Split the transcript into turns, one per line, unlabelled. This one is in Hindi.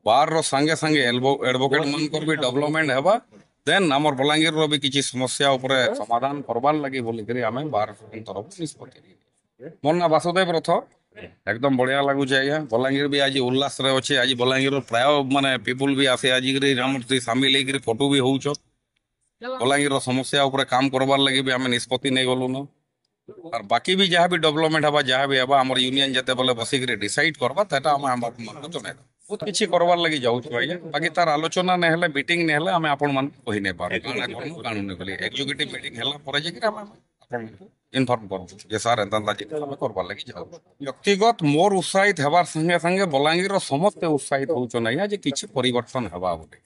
बार संगे संगे एडवोकेट मानकर भी डेवलपमेंट हेबा देन हमर बलांगीर रो भी किछि समस्या ऊपर समाधान करबार लगी बोली करी हमें बार तरफ निष्पत्ति मोर ना वासुदेव रथ एकदम बढ़िया लगुचे आज्ञा बलांगीर भी आज उल्लास रे अच्छे आज बलांगीर प्राय माने पीपुल भी आसे आज सामिल होकर फोटो भी होउछ बलांगीर समस्या ऊपर काम करबार लगी भी आम निष्पत्ति नहीं गलु न और बाकी भी जहाँ भी डेवलपमेंट हवा जहाँ भी हवा आम यूनियन जिते बोले बसिक डिसाइड करवा जन बहुत किसी करवार लगी जाऊँ आज्ञा बाकी तार आलोचना नहीं हेले मीटिंग नहीं हेले आम आपण मान कहि नहीं पार कानून बोली एग्जीक्यूटिव मीटिंग हेला पर इनफॉर्म करूँ जे सार एंता करवार लगी जाऊ व्यक्तिगत मोर उत्साहित हेबार संगे संगे बलांगीर समस्ते उत्साहित होउछन आज्ञा जे किछि परिवर्तन हेबा बोली